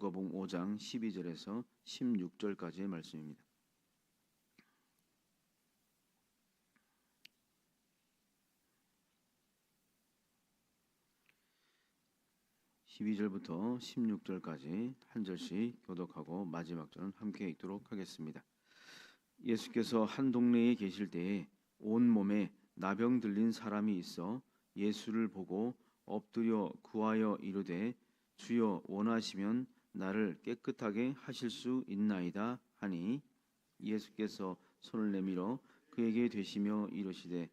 누가복음 5장 12절에서 16절까지의 말씀입니다. 12절부터 16절까지 한 절씩 교독하고 마지막 절은 함께 읽도록 하겠습니다. 예수께서 한 동네에 계실 때에 온 몸에 나병 들린 사람이 있어 예수를 보고 엎드려 구하여 이르되 주여 원하시면 나를 깨끗하게 하실 수 있나이다 하니 예수께서 손을 내밀어 그에게 대시며 이르시되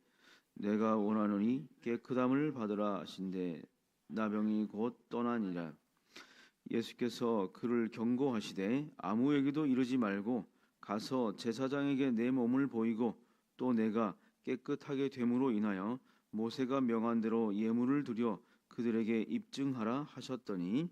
내가 원하노니 깨끗함을 받으라 하신대 나병이 곧 떠나니라. 예수께서 그를 경고하시되 아무에게도 이르지 말고 가서 제사장에게 내 몸을 보이고 또 내가 깨끗하게 됨으로 인하여 모세가 명한 대로 예물을 드려 그들에게 입증하라 하셨더니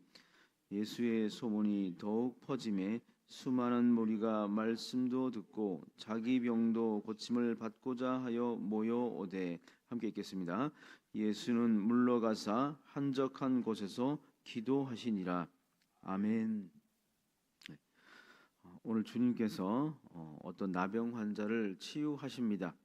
예수의 소문이 더욱 퍼짐에 수많은 무리가 말씀도 듣고 자기 병도 고침을 받고자 하여 모여오되 함께 읽겠습니다. 예수는 물러가사 한적한 곳에서 기도하시니라. 아멘. 오늘 주님께서 어떤 나병 환자를 치유하십니다.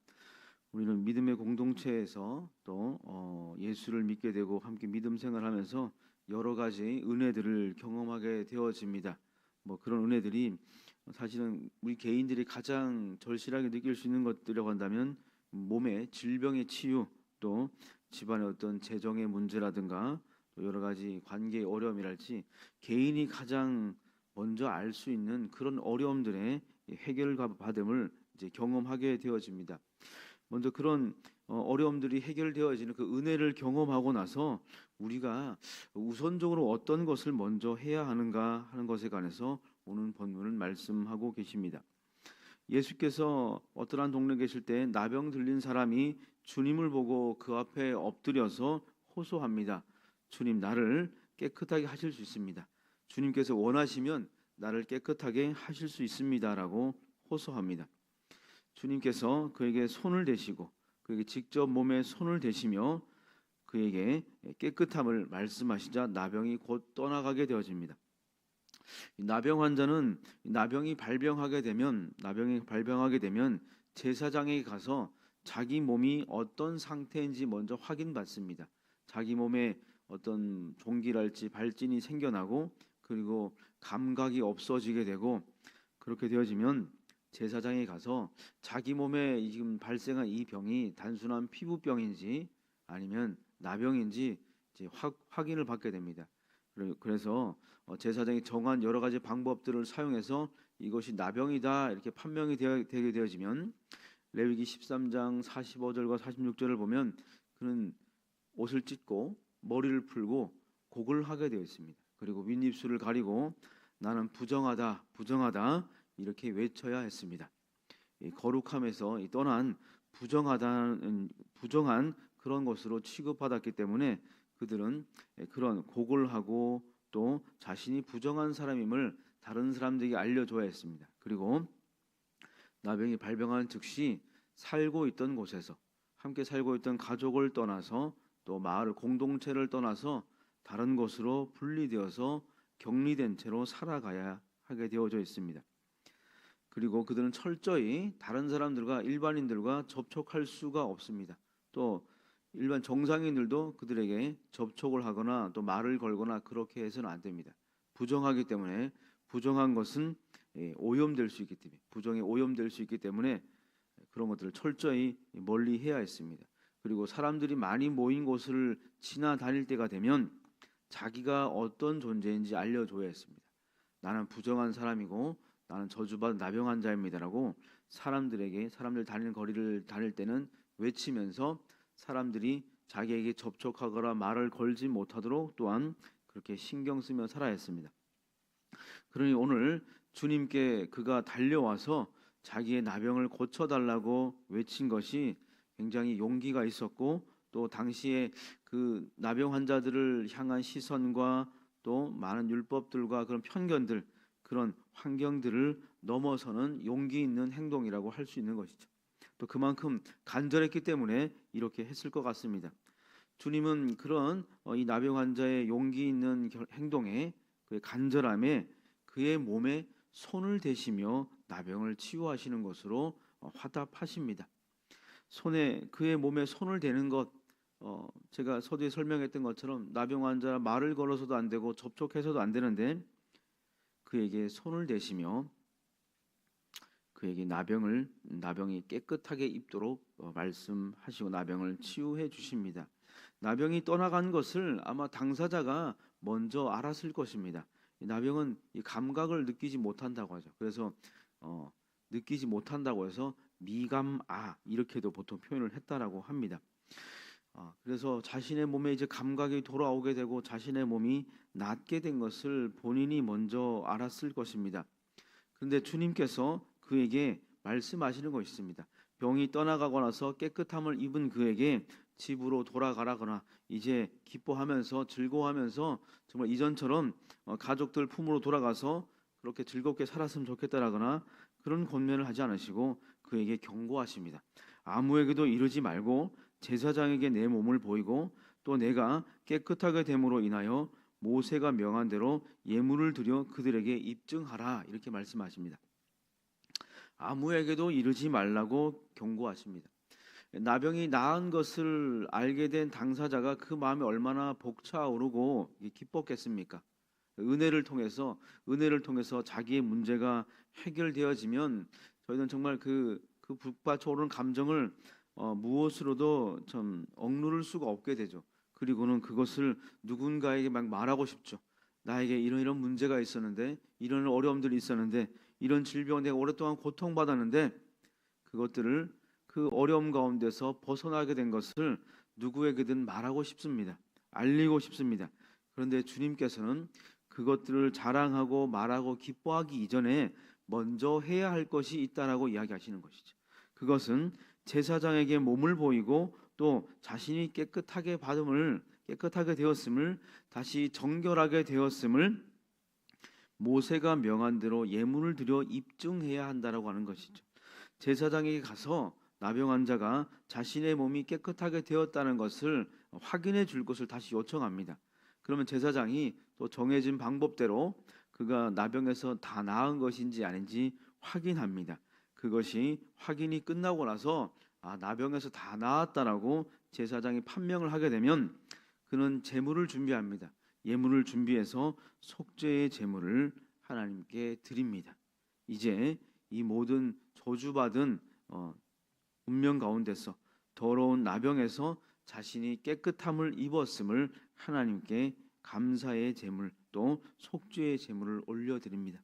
우리는 믿음의 공동체에서 또 예수를 믿게 되고 함께 믿음 생활하면서 여러 가지 은혜들을 경험하게 되어집니다. 그런 은혜들이 사실은 우리 개인들이 가장 절실하게 느낄 수 있는 것들이라고 한다면 몸의 질병의 치유, 또 집안의 어떤 재정의 문제라든가 또 여러 가지 관계의 어려움이랄지 개인이 가장 먼저 알 수 있는 그런 어려움들의 해결받음을 이제 경험하게 되어집니다. 먼저 그런 어려움들이 해결되어지는 그 은혜를 경험하고 나서 우리가 우선적으로 어떤 것을 먼저 해야 하는가 하는 것에 관해서 오늘 본문은 말씀하고 계십니다. 예수께서 어떠한 동네에 계실 때 나병 들린 사람이 주님을 보고 그 앞에 엎드려서 호소합니다. 주님, 나를 깨끗하게 하실 수 있습니다. 주님께서 원하시면 나를 깨끗하게 하실 수 있습니다라고 호소합니다. 주님께서 그에게 손을 대시고 그에게 직접 몸에 손을 대시며 그에게 깨끗함을 말씀하시자 나병이 곧 떠나가게 되어집니다. 나병 환자는 나병이 발병하게 되면 제사장에게 가서 자기 몸이 어떤 상태인지 먼저 확인받습니다. 자기 몸에 어떤 종기랄지 발진이 생겨나고 그리고 감각이 없어지게 되고 그렇게 되어지면 제사장에 가서 자기 몸에 지금 발생한 이 병이 단순한 피부병인지 아니면 나병인지 이제 확인을 받게 됩니다. 그래서 제사장이 정한 여러 가지 방법들을 사용해서 이것이 나병이다 이렇게 판명이 되게 되어지면 레위기 13장 45절과 46절을 보면 그는 옷을 찢고 머리를 풀고 곡을 하게 되어 있습니다. 그리고 윗입술을 가리고 나는 부정하다 이렇게 외쳐야 했습니다. 거룩함에서 떠난 부정한 그런 것으로 취급받았기 때문에 그들은 그런 곡을 하고 또 자신이 부정한 사람임을 다른 사람들에게 알려줘야 했습니다. 그리고 나병이 발병한 즉시 살고 있던 곳에서 함께 살고 있던 가족을 떠나서 또 마을 공동체를 떠나서 다른 곳으로 분리되어서 격리된 채로 살아가야 하게 되어져 있습니다. 그리고 그들은 철저히 다른 사람들과 일반인들과 접촉할 수가 없습니다. 또 일반 정상인들도 그들에게 접촉을 하거나 또 말을 걸거나 그렇게 해서는 안 됩니다. 부정하기 때문에 부정한 것은 오염될 수 있기 때문에 부정에 오염될 수 있기 때문에 그런 것들을 철저히 멀리 해야 했습니다. 그리고 사람들이 많이 모인 곳을 지나다닐 때가 되면 자기가 어떤 존재인지 알려줘야 했습니다. 나는 부정한 사람이고 나는 저주받은 나병 환자입니다라고 사람들 다니는 거리를 다닐 때는 외치면서 사람들이 자기에게 접촉하거나 말을 걸지 못하도록 또한 그렇게 신경 쓰며 살아야 했습니다. 그러니 오늘 주님께 그가 달려와서 자기의 나병을 고쳐달라고 외친 것이 굉장히 용기가 있었고 또 당시에 그 나병 환자들을 향한 시선과 또 많은 율법들과 그런 편견들 그런 환경들을 넘어서는 용기 있는 행동이라고 할 수 있는 것이죠. 또 그만큼 간절했기 때문에 이렇게 했을 것 같습니다. 주님은 그런 이 나병 환자의 용기 있는 행동에 그의 간절함에 그의 몸에 손을 대시며 나병을 치유하시는 것으로 화답하십니다. 그의 몸에 손을 대는 것, 제가 서두에 설명했던 것처럼 나병 환자 말을 걸어서도 안 되고 접촉해서도 안 되는데 그에게 손을 대시며 그에게 나병이 깨끗하게 입도록 말씀하시고 나병을 치유해 주십니다. 나병이 떠나간 것을 아마 당사자가 먼저 알았을 것입니다. 나병은 이 감각을 느끼지 못한다고 하죠. 그래서 느끼지 못한다고 해서 미감아 이렇게도 보통 표현을 했다라고 합니다. 그래서 자신의 몸에 이제 감각이 돌아오게 되고 자신의 몸이 낫게 된 것을 본인이 먼저 알았을 것입니다. 그런데 주님께서 그에게 말씀하시는 것이 있습니다. 병이 떠나가고 나서 깨끗함을 입은 그에게 집으로 돌아가라거나 이제 기뻐하면서 즐거워하면서 정말 이전처럼 가족들 품으로 돌아가서 그렇게 즐겁게 살았으면 좋겠다라거나 그런 권면을 하지 않으시고 그에게 경고하십니다. 아무에게도 이르지 말고 제사장에게 내 몸을 보이고 또 내가 깨끗하게 됨으로 인하여 모세가 명한 대로 예물을 드려 그들에게 입증하라 이렇게 말씀하십니다. 아무에게도 이르지 말라고 경고하십니다. 나병이 나은 것을 알게 된 당사자가 그 마음에 얼마나 벅차오르고 기뻤겠습니까? 은혜를 통해서 자기의 문제가 해결되어지면 저희는 정말 그 북받쳐오르는 감정을 무엇으로도 좀 억누를 수가 없게 되죠. 그리고는 그것을 누군가에게 막 말하고 싶죠. 나에게 이런 문제가 있었는데, 이런 어려움들이 있었는데, 이런 질병 내가 오랫동안 고통받았는데 그것들을 그 어려움 가운데서 벗어나게 된 것을 누구에게든 말하고 싶습니다. 알리고 싶습니다. 그런데 주님께서는 그것들을 자랑하고 말하고 기뻐하기 이전에 먼저 해야 할 것이 있다라고 이야기하시는 것이죠. 그것은 제사장에게 몸을 보이고 또 자신이 깨끗하게 되었음을 다시 정결하게 되었음을 모세가 명한 대로 예물을 드려 입증해야 한다라고 하는 것이죠. 제사장에게 가서 나병 환자가 자신의 몸이 깨끗하게 되었다는 것을 확인해 줄 것을 다시 요청합니다. 그러면 제사장이 또 정해진 방법대로 그가 나병에서 다 나은 것인지 아닌지 확인합니다. 그것이 확인이 끝나고 나서 나병에서 다 나았다라고 제사장이 판명을 하게 되면 그는 제물을 준비합니다. 예물을 준비해서 속죄의 제물을 하나님께 드립니다. 이제 이 모든 저주받은 운명 가운데서 더러운 나병에서 자신이 깨끗함을 입었음을 하나님께 감사의 제물 또 속죄의 제물을 올려드립니다.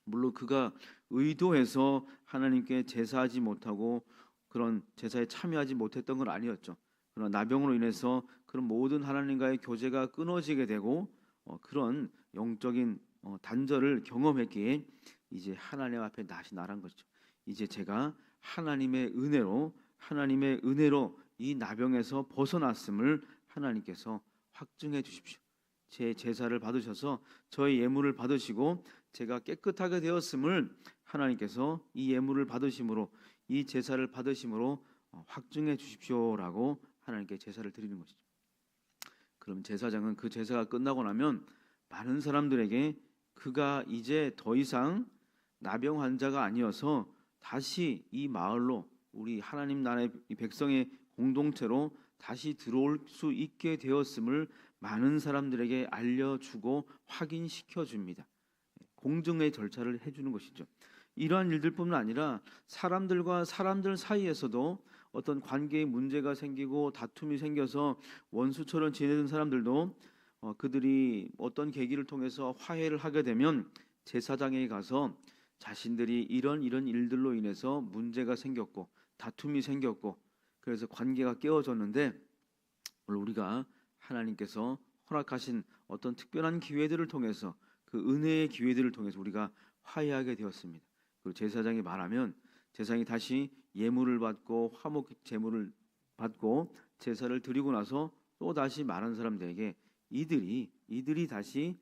물론 그가 의도해서 하나님께 제사하지 못하고 그런 제사에 참여하지 못했던 건 아니었죠. 그러나 나병으로 인해서 그런 모든 하나님과의 교제가 끊어지게 되고 그런 영적인 단절을 경험했기에 이제 하나님 앞에 다시 나란 것이죠. 이제 제가 하나님의 은혜로 이 나병에서 벗어났음을 하나님께서 확증해 주십시오. 제 제사를 받으셔서 저의 예물을 받으시고 제가 깨끗하게 되었음을 하나님께서 이 예물을 받으심으로 이 제사를 받으심으로 확증해 주십시오라고 하나님께 제사를 드리는 것이죠. 그럼 제사장은 그 제사가 끝나고 나면 많은 사람들에게 그가 이제 더 이상 나병 환자가 아니어서 다시 이 마을로 우리 하나님 나라의 백성의 공동체로 다시 들어올 수 있게 되었음을 많은 사람들에게 알려주고 확인시켜 줍니다. 공증의 절차를 해주는 것이죠. 이러한 일들뿐만 아니라 사람들과 사람들 사이에서도 어떤 관계에 문제가 생기고 다툼이 생겨서 원수처럼 지내던 사람들도 그들이 어떤 계기를 통해서 화해를 하게 되면 제사장에 가서 자신들이 이런 일들로 인해서 문제가 생겼고 다툼이 생겼고 그래서 관계가 깨어졌는데 우리가 하나님께서 허락하신 어떤 특별한 기회들을 통해서 그 은혜의 기회들을 통해서 우리가 화해하게 되었습니다. 그리고 제사장이 말하면 제사장이 다시 예물을 받고 화목 제물을 받고 제사를 드리고 나서 또 다시 많은 사람들에게 이들이 다시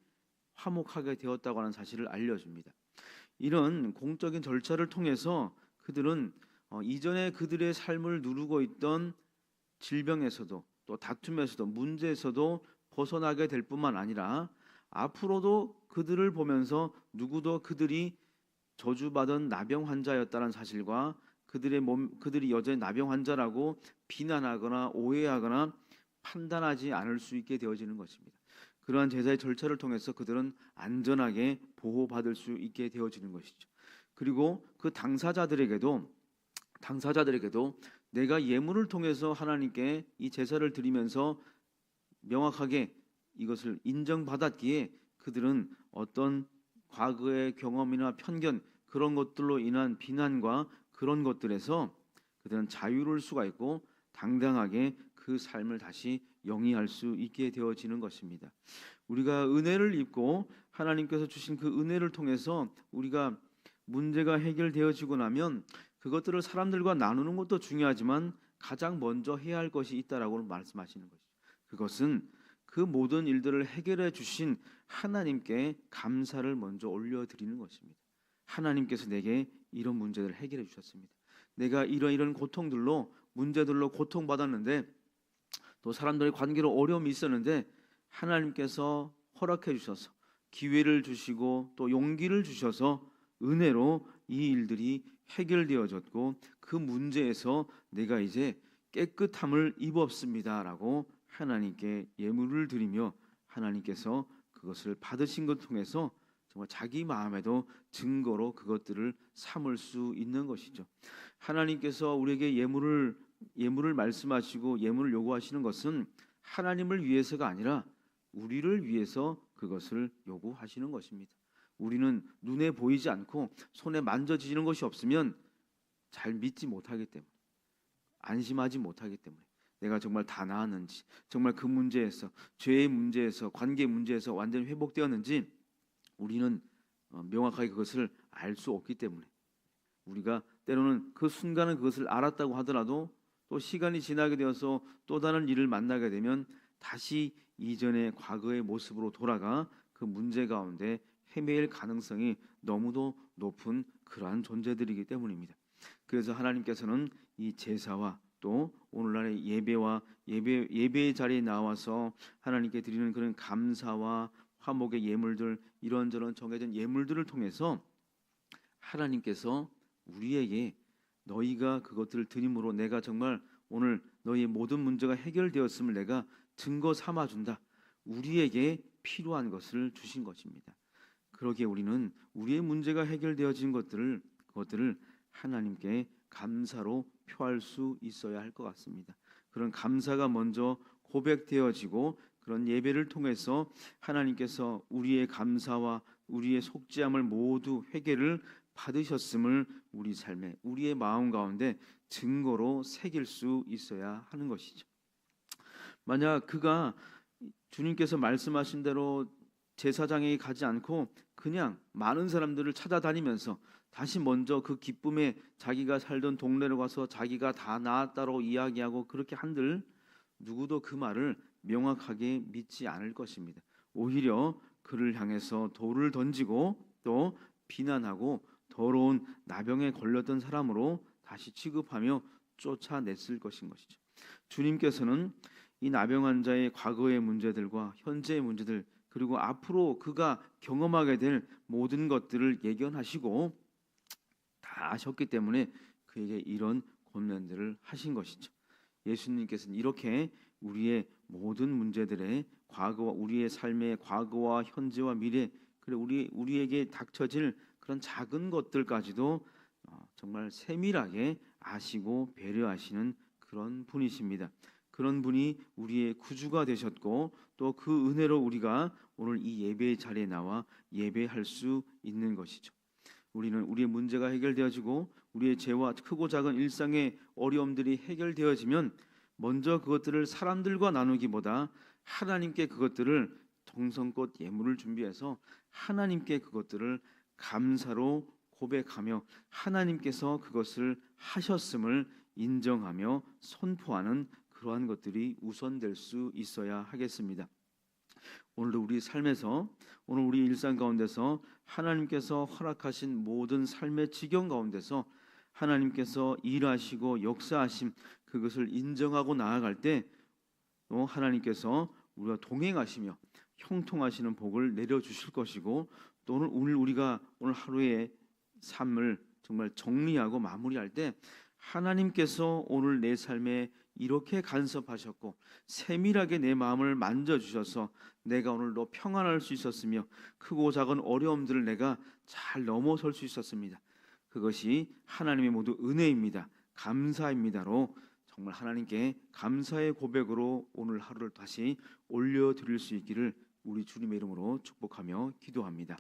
화목하게 되었다고 하는 사실을 알려줍니다. 이런 공적인 절차를 통해서 그들은 이전에 그들의 삶을 누르고 있던 질병에서도 또 다툼에서도 문제에서도 벗어나게 될 뿐만 아니라 앞으로도 그들을 보면서 누구도 그들이 저주받은 나병 환자였다는 사실과 그들이 여전히 나병 환자라고 비난하거나 오해하거나 판단하지 않을 수 있게 되어지는 것입니다. 그러한 제사의 절차를 통해서 그들은 안전하게 보호받을 수 있게 되어지는 것이죠. 그리고 그 당사자들에게도 내가 예물을 통해서 하나님께 이 제사를 드리면서 명확하게 이것을 인정받았기에 그들은 어떤 과거의 경험이나 편견 그런 것들로 인한 비난과 그런 것들에서 그들은 자유로울 수가 있고 당당하게 그 삶을 다시 영위할 수 있게 되어지는 것입니다. 우리가 은혜를 입고 하나님께서 주신 그 은혜를 통해서 우리가 문제가 해결되어지고 나면 그것들을 사람들과 나누는 것도 중요하지만 가장 먼저 해야 할 것이 있다라고 말씀하시는 것이죠. 그것은 그 모든 일들을 해결해 주신 하나님께 감사를 먼저 올려드리는 것입니다. 하나님께서 내게 이런 문제를 해결해 주셨습니다. 내가 이런 고통들로 문제들로 고통받았는데 또 사람들의 관계로 어려움이 있었는데 하나님께서 허락해 주셔서 기회를 주시고 또 용기를 주셔서 은혜로 이 일들이 해결되어졌고 그 문제에서 내가 이제 깨끗함을 입었습니다라고 하나님께 예물을 드리며 하나님께서 그것을 받으신 것 통해서 정말 자기 마음에도 증거로 그것들을 삼을 수 있는 것이죠. 하나님께서 우리에게 예물을 말씀하시고 예물을 요구하시는 것은 하나님을 위해서가 아니라 우리를 위해서 그것을 요구하시는 것입니다. 우리는 눈에 보이지 않고 손에 만져지는 것이 없으면 잘 믿지 못하기 때문에 안심하지 못하기 때문에 내가 정말 다 나았는지 정말 그 문제에서 죄의 문제에서 관계 문제에서 완전히 회복되었는지 우리는 명확하게 그것을 알 수 없기 때문에 우리가 때로는 그 순간은 그것을 알았다고 하더라도 또 시간이 지나게 되어서 또 다른 일을 만나게 되면 다시 이전의 과거의 모습으로 돌아가 그 문제 가운데 헤매일 가능성이 너무도 높은 그러한 존재들이기 때문입니다. 그래서 하나님께서는 이 제사와 또 오늘날의 예배의 자리에 나와서 하나님께 드리는 그런 감사와 화목의 예물들 이런저런 정해진 예물들을 통해서 하나님께서 우리에게 너희가 그것들을 드림으로 내가 정말 오늘 너희의 모든 문제가 해결되었음을 내가 증거 삼아준다. 우리에게 필요한 것을 주신 것입니다. 그러기에 우리는 우리의 문제가 해결되어진 그것들을 하나님께 감사로 표할 수 있어야 할 것 같습니다. 그런 감사가 먼저 고백되어지고 그런 예배를 통해서 하나님께서 우리의 감사와 우리의 속죄함을 모두 회개를 받으셨음을 우리 삶에 우리의 마음 가운데 증거로 새길 수 있어야 하는 것이죠. 만약 그가 주님께서 말씀하신 대로 제사장에게 가지 않고 그냥 많은 사람들을 찾아다니면서 다시 먼저 그 기쁨에 자기가 살던 동네로 가서 자기가 다 나았다고 이야기하고 그렇게 한들 누구도 그 말을 명확하게 믿지 않을 것입니다. 오히려 그를 향해서 돌을 던지고 또 비난하고 더러운 나병에 걸렸던 사람으로 다시 취급하며 쫓아냈을 것인 것이죠. 주님께서는 이 나병 환자의 과거의 문제들과 현재의 문제들 그리고 앞으로 그가 경험하게 될 모든 것들을 예견하시고 다 아셨기 때문에 그에게 이런 권면들을 하신 것이죠. 예수님께서는 이렇게 우리의 모든 문제들의 과거와 우리의 삶의 과거와 현재와 미래 그리고 우리에게 닥쳐질 그런 작은 것들까지도 정말 세밀하게 아시고 배려하시는 그런 분이십니다. 그런 분이 우리의 구주가 되셨고 또 그 은혜로 우리가 오늘 이 예배의 자리에 나와 예배할 수 있는 것이죠. 우리는 우리의 문제가 해결되어지고 우리의 죄와 크고 작은 일상의 어려움들이 해결되어지면 먼저 그것들을 사람들과 나누기보다 하나님께 그것들을 정성껏 예물을 준비해서 하나님께 그것들을 감사로 고백하며 하나님께서 그것을 하셨음을 인정하며 선포하는 그러한 것들이 우선될 수 있어야 하겠습니다. 오늘도 우리 삶에서 오늘 우리 일상 가운데서 하나님께서 허락하신 모든 삶의 지경 가운데서 하나님께서 일하시고 역사하심 그것을 인정하고 나아갈 때 또 하나님께서 우리와 동행하시며 형통하시는 복을 내려 주실 것이고, 또 오늘 우리가 오늘 하루의 삶을 정말 정리하고 마무리할 때 하나님께서 오늘 내 삶에 이렇게 간섭하셨고 세밀하게 내 마음을 만져주셔서 내가 오늘도 평안할 수 있었으며 크고 작은 어려움들을 내가 잘 넘어설 수 있었습니다. 그것이 하나님의 모두 은혜입니다. 감사입니다로 정말 하나님께 감사의 고백으로 오늘 하루를 다시 올려드릴 수 있기를 우리 주님의 이름으로 축복하며 기도합니다.